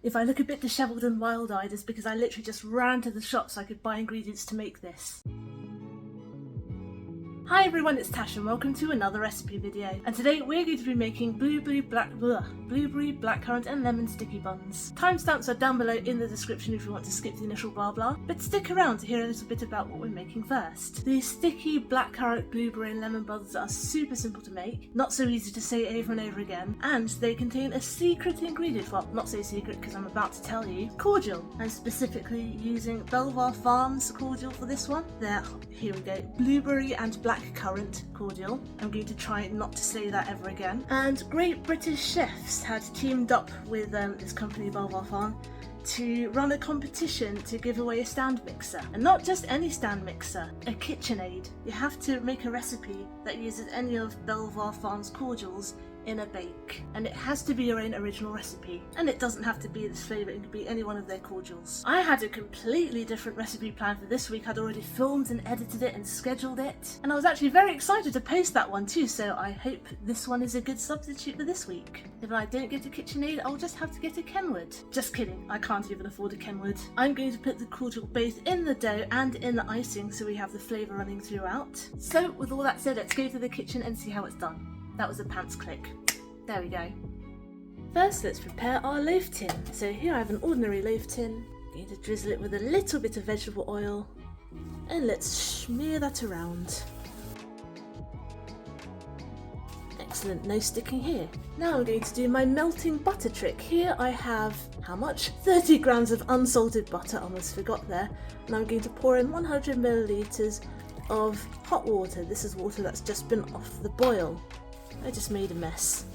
If I look a bit dishevelled and wild-eyed, it's because I literally just ran to the shop so I could buy ingredients to make this. Hi everyone, it's Tash and welcome to another recipe video. And today we're going to be making blueberry, blackcurrant and lemon sticky buns. Timestamps are down below in the description if you want to skip the initial blah blah, but stick around to hear a little bit about what we're making first. These sticky blackcurrant, blueberry and lemon buns are super simple to make, not so easy to say over and over again, and they contain a secret ingredient, well not so secret because I'm about to tell you, cordial. I'm specifically using Belvoir Farms cordial for this one. Here we go, blueberry and blackcurrant cordial. I'm going to try not to say that ever again. And great British chefs had teamed up with this company Belvoir Farm to run a competition to give away a stand mixer. And not just any stand mixer, a KitchenAid. You have to make a recipe that uses any of Belvoir Farm's cordials in a bake, and it has to be your own original recipe, and it doesn't have to be this flavour, it can be any one of their cordials. I had a completely different recipe plan for this week. I'd already filmed and edited it and scheduled it, and I was actually very excited to post that one too, so I hope this one is a good substitute for this week. If I don't get a KitchenAid, I'll just have to get a Kenwood. Just kidding, I can't even afford a Kenwood. I'm going to put the cordial both in the dough and in the icing so we have the flavour running throughout. So with all that said, let's go to the kitchen and see how it's done. That was a pants click. There we go. First, let's prepare our loaf tin. So here I have an ordinary loaf tin. I'm going to drizzle it with a little bit of vegetable oil, and let's smear that around. Excellent, no sticking here. Now I'm going to do my melting butter trick. Here I have, how much? 30 grams of unsalted butter, almost forgot there. And I'm going to pour in 100 millilitres of hot water. This is water that's just been off the boil. I just made a mess.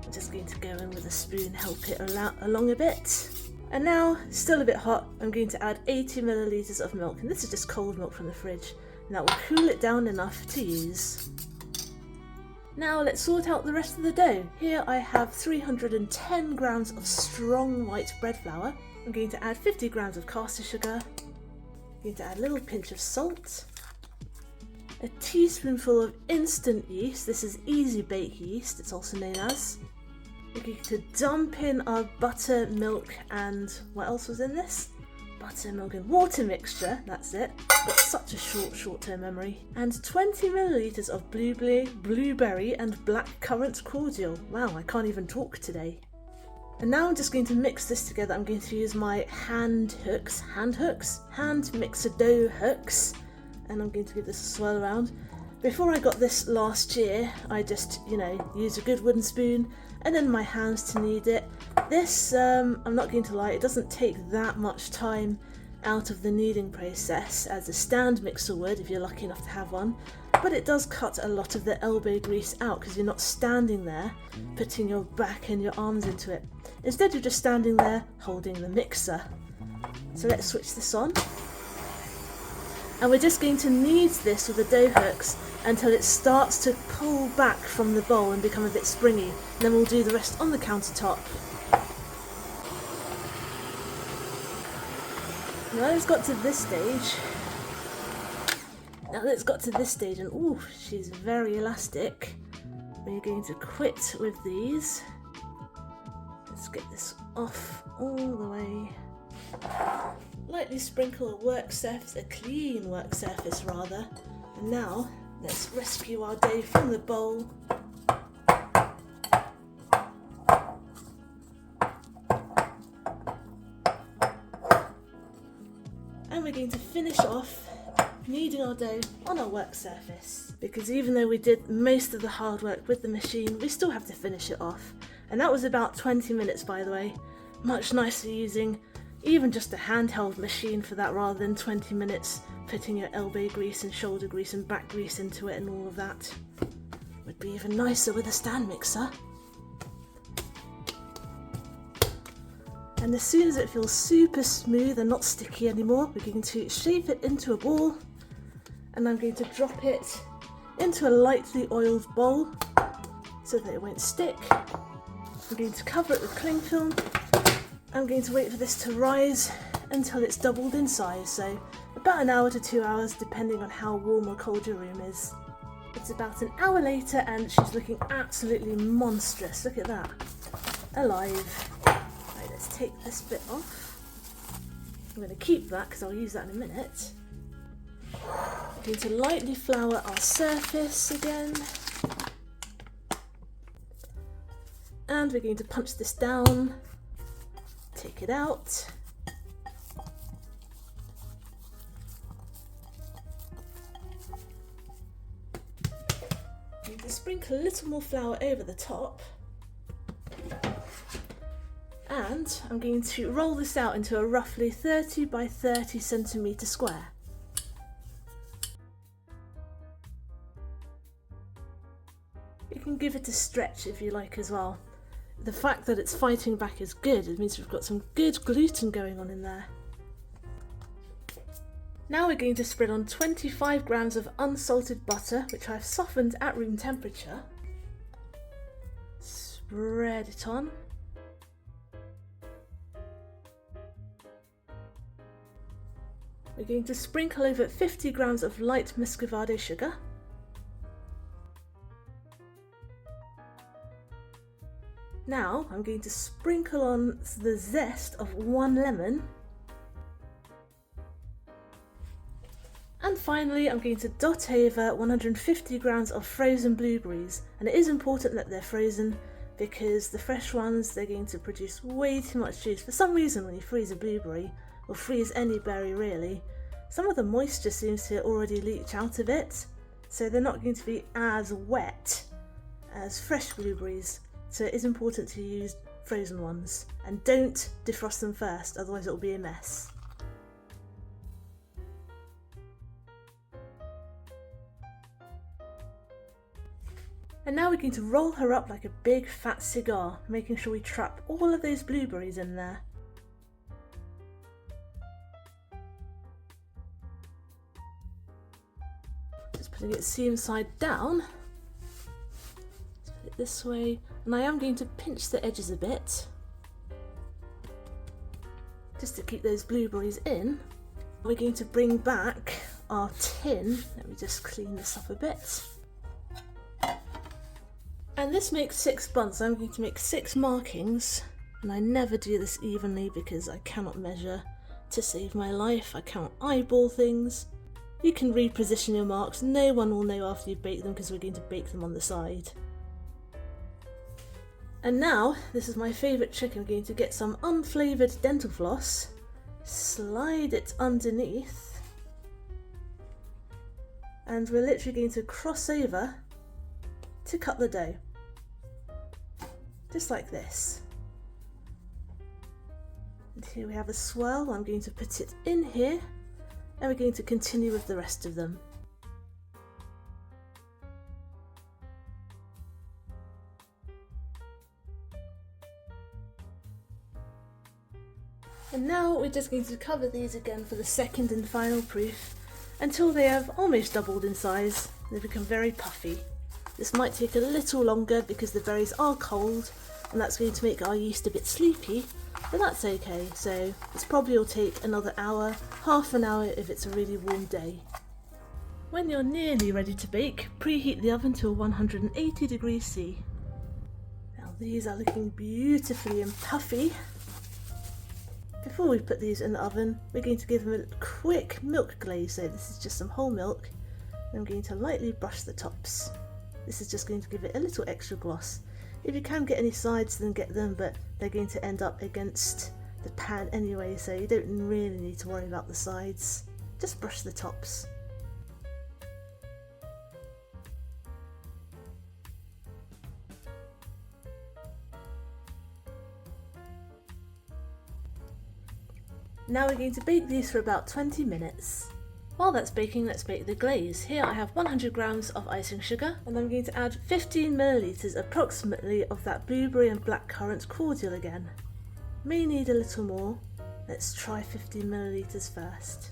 I'm just going to go in with a spoon, help it along a bit. And now, still a bit hot, I'm going to add 80 millilitres of milk. And this is just cold milk from the fridge. And that will cool it down enough to use. Now let's sort out the rest of the dough. Here I have 310 grams of strong white bread flour. I'm going to add 50 grams of caster sugar. I'm going to add a little pinch of salt. A teaspoonful of instant yeast. This is easy bake yeast, it's also known as. We're going to dump in our butter, milk, and what else was in this? Butter, milk, and water mixture. That's it. Got such a short-term memory. And 20 millilitres of blueberry, and blackcurrant cordial. Wow, I can't even talk today. And now I'm just going to mix this together. I'm going to use my hand mixer dough hooks. And I'm going to give this a swirl around. Before I got this last year, I just, used a good wooden spoon and then my hands to knead it. This, I'm not going to lie, it doesn't take that much time out of the kneading process as a stand mixer would if you're lucky enough to have one, but it does cut a lot of the elbow grease out because you're not standing there putting your back and your arms into it. Instead you're just standing there holding the mixer. So let's switch this on. And we're just going to knead this with the dough hooks until it starts to pull back from the bowl and become a bit springy. And then we'll do the rest on the countertop. Now that it's got to this stage, and ooh, she's very elastic, we're going to quit with these. Let's get this off all the way. Lightly sprinkle a clean work surface rather. And now let's rescue our dough from the bowl. And we're going to finish off kneading our dough on our work surface. Because even though we did most of the hard work with the machine, we still have to finish it off. And that was about 20 minutes, by the way. Much nicer using even just a handheld machine for that rather than 20 minutes putting your elbow grease and shoulder grease and back grease into it and all of that. Would be even nicer with a stand mixer. And as soon as it feels super smooth and not sticky anymore, we're going to shape it into a ball, and I'm going to drop it into a lightly oiled bowl so that it won't stick. I'm going to cover it with cling film. I'm going to wait for this to rise until it's doubled in size, so about an hour to 2 hours depending on how warm or cold your room is. It's about an hour later and she's looking absolutely monstrous, look at that. alive. Right, let's take this bit off. I'm going to keep that because I'll use that in a minute. We're going to lightly flour our surface again. And we're going to punch this down, take it out. I'm going to sprinkle a little more flour over the top. And I'm going to roll this out into a roughly 30 by 30 centimetre square. You can give it a stretch if you like as well. The fact that it's fighting back is good. It means we've got some good gluten going on in there. Now we're going to spread on 25 grams of unsalted butter, which I've softened at room temperature. Spread it on. We're going to sprinkle over 50 grams of light muscovado sugar. Now I'm going to sprinkle on the zest of 1 lemon. And finally I'm going to dot over 150 grams of frozen blueberries. And it is important that they're frozen because the fresh ones, they're going to produce way too much juice. For some reason when you freeze a blueberry, or freeze any berry really, some of the moisture seems to already leach out of it. So they're not going to be as wet as fresh blueberries. So it is important to use frozen ones, and don't defrost them first, otherwise it will be a mess. And now we're going to roll her up like a big fat cigar, making sure we trap all of those blueberries in there. Just putting it seam side down. Put it this way. And I am going to pinch the edges a bit, just to keep those blueberries in. We're going to bring back our tin. Let me just clean this up a bit. And this makes 6 buns, so I'm going to make 6 markings. And I never do this evenly because I cannot measure to save my life. I can't eyeball things. You can reposition your marks. No one will know after you've baked them because we're going to bake them on the side. And now, this is my favourite trick, I'm going to get some unflavoured dental floss, slide it underneath, and we're literally going to cross over to cut the dough. Just like this. And here we have a swirl. I'm going to put it in here, and we're going to continue with the rest of them. And now we're just going to cover these again for the second and final proof until they have almost doubled in size and they become very puffy. This might take a little longer because the berries are cold and that's going to make our yeast a bit sleepy, but that's okay. So this probably will take another hour, half an hour if it's a really warm day. When you're nearly ready to bake, preheat the oven to 180 degrees C. Now these are looking beautifully and puffy. Before we put these in the oven, we're going to give them a quick milk glaze. So this is just some whole milk. I'm going to lightly brush the tops. This is just going to give it a little extra gloss. If you can get any sides, then get them, but they're going to end up against the pan anyway, so you don't really need to worry about the sides. Just brush the tops. Now we're going to bake these for about 20 minutes. While that's baking, let's bake the glaze. Here I have 100 grams of icing sugar, and I'm going to add 15 millilitres approximately of that blueberry and blackcurrant cordial again. May need a little more. Let's try 15 millilitres first.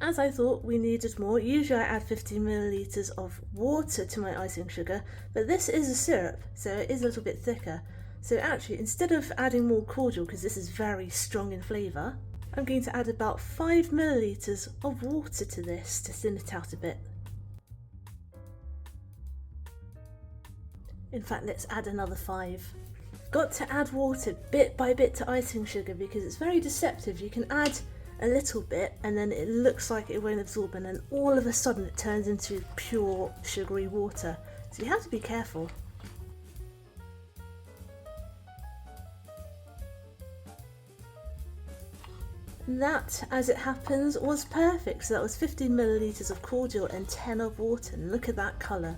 As I thought we needed more, usually I add 15 millilitres of water to my icing sugar, but this is a syrup, so it is a little bit thicker. So actually, instead of adding more cordial, because this is very strong in flavour, I'm going to add about 5 millilitres of water to this to thin it out a bit. In fact, let's add another 5. Got to add water bit by bit to icing sugar because it's very deceptive. You can add a little bit and then it looks like it won't absorb, and then all of a sudden it turns into pure sugary water. So you have to be careful. And that, as it happens, was perfect. So that was 15 millilitres of cordial and 10 of water. And look at that colour.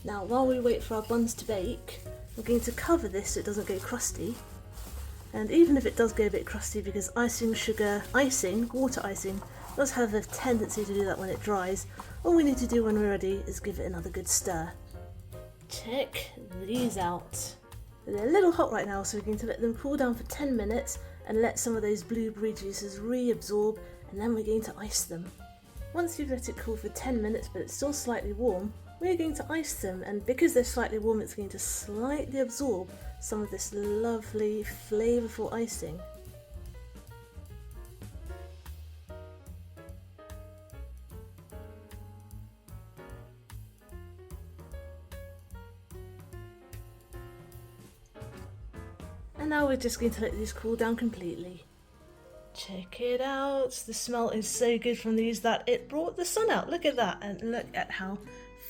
Now, while we wait for our buns to bake, we're going to cover this so it doesn't go crusty. And even if it does go a bit crusty, because water icing, does have a tendency to do that when it dries, all we need to do when we're ready is give it another good stir. Check these out. They're a little hot right now, so we're going to let them cool down for 10 minutes and let some of those blueberry juices reabsorb, and then we're going to ice them. Once you've let it cool for 10 minutes but it's still slightly warm, we're going to ice them, and because they're slightly warm it's going to slightly absorb some of this lovely flavourful icing. And now we're just going to let these cool down completely. Check it out, the smell is so good from these that it brought the sun out. Look at that, and look at how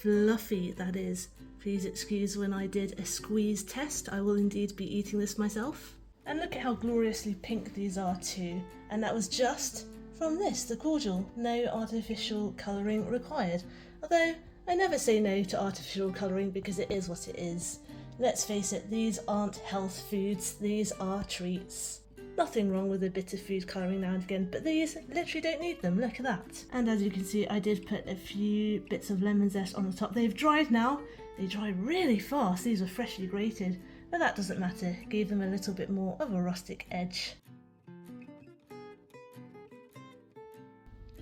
fluffy that is. Please excuse when I did a squeeze test. I will indeed be eating this myself. And look at how gloriously pink these are too. And that was just from this, the cordial. No artificial colouring required. Although I never say no to artificial colouring because it is what it is. Let's face it, these aren't health foods, these are treats. Nothing wrong with a bit of food colouring now and again, but these literally don't need them, look at that. And as you can see, I did put a few bits of lemon zest on the top. They've dried now, they dry really fast, these were freshly grated, but that doesn't matter, gave them a little bit more of a rustic edge.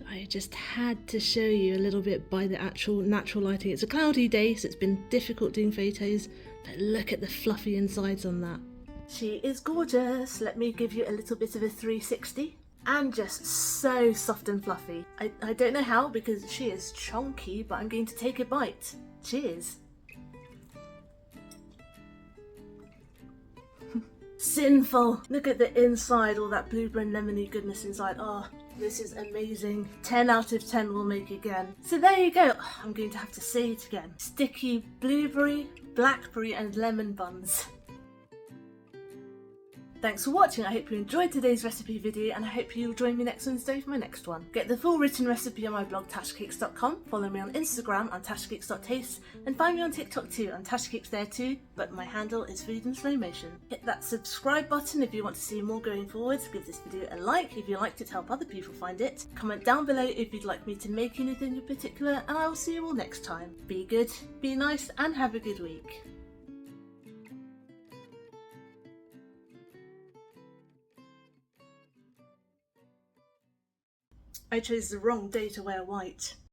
I just had to show you a little bit by the actual natural lighting. It's a cloudy day, so it's been difficult doing photos, but look at the fluffy insides on that. She is gorgeous. Let me give you a little bit of a 360. And just so soft and fluffy. I don't know how because she is chunky, but I'm going to take a bite. Cheers. Sinful. Look at the inside, all that blueberry and lemony goodness inside. Oh, this is amazing. 10 out of 10 will make again. So there you go. I'm going to have to say it again. Sticky blueberry, blackberry and lemon buns. Thanks for watching. I hope you enjoyed today's recipe video, and I hope you'll join me next Wednesday for my next one. Get the full written recipe on my blog tashcakes.com, follow me on Instagram on tashcakes.taste, and find me on TikTok too, on tashcakes there too, but my handle is food in slow motion. Hit that subscribe button if you want to see more going forwards, give this video a like if you liked it to help other people find it, comment down below if you'd like me to make anything in particular, and I will see you all next time. Be good, be nice, and have a good week. I chose the wrong day to wear white.